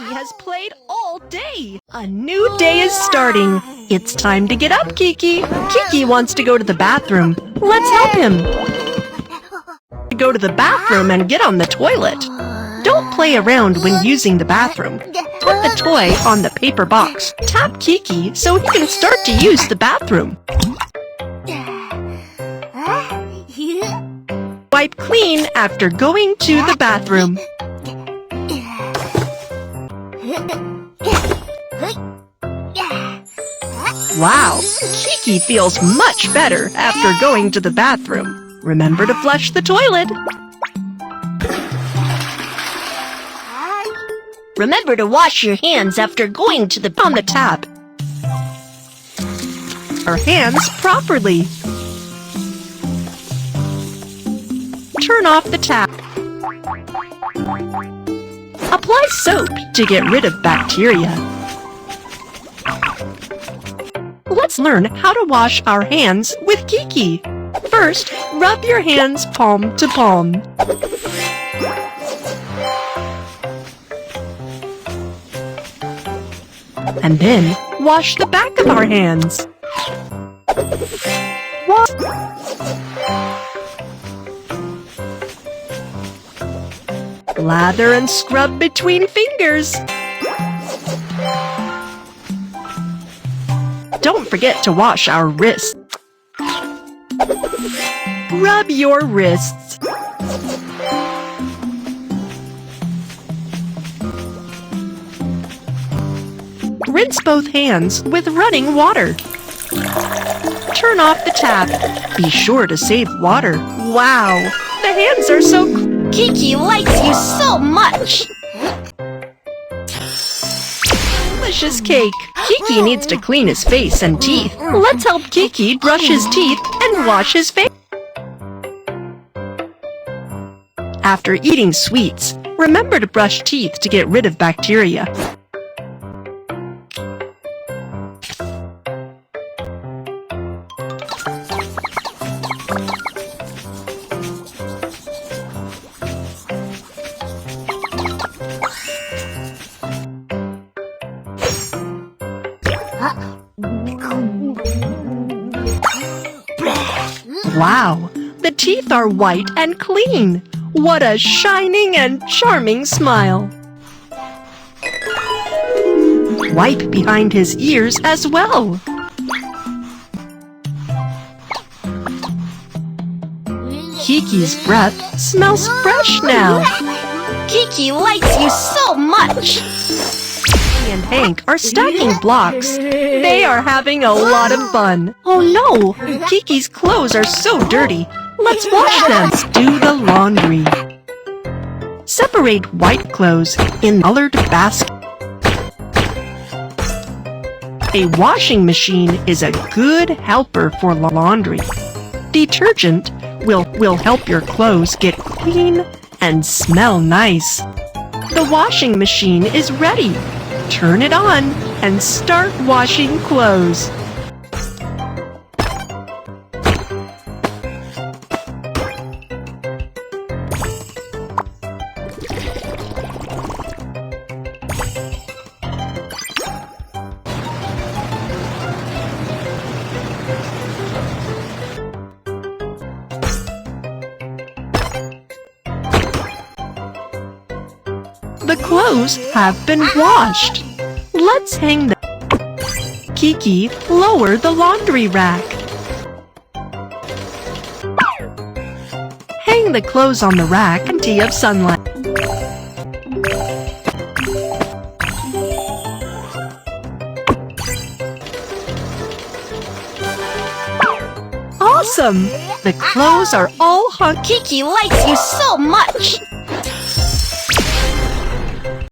Kiki has played all day. A new day is starting. It's time to get up, Kiki. Kiki wants to go to the bathroom. Let's help him. Go to the bathroom and get on the toilet. Don't play around when using the bathroom. Put the toy on the paper box. Tap Kiki so he can start to use the bathroom. Wipe clean after going to the bathroom. Wow, Kiki feels much better after going to the bathroom. Remember to flush the toilet. Remember to wash your hands after going to on the tap. Our hands properly. Turn off the tap. Apply soap to get rid of bacteria. Let's learn how to wash our hands with Kiki. First, rub your hands palm to palm. And then, wash the back of our hands. Lather and scrub between fingers. Don't forget to wash our wrists. Rub your wrists. Rinse both hands with running water. Turn off the tap. Be sure to save water. Wow, the hands are so cool. Kiki likes you so much! Delicious cake! Kiki needs to clean his face and teeth. Let's help Kiki brush his teeth and wash his face. After eating sweets, remember to brush teeth to get rid of bacteria. Wow, the teeth are white and clean. What a shining and charming smile. Wipe behind his ears as well. Kiki's breath smells fresh now. Kiki likes you so much. Kiki and Hank are stacking blocks. They are having a lot of fun. Oh no, Kiki's clothes are so dirty. Let's wash them. Let's do the laundry. Separate white clothes in colored baskets. A washing machine is a good helper for laundry. Detergent will help your clothes get clean and smell nice. The washing machine is ready. Turn it on and start washing clothes. The clothes have been washed. Let's hang them. Kiki, lower the laundry rack. Hang the clothes on the rack empty of sunlight. Awesome! The clothes are all hung. Kiki likes you so much!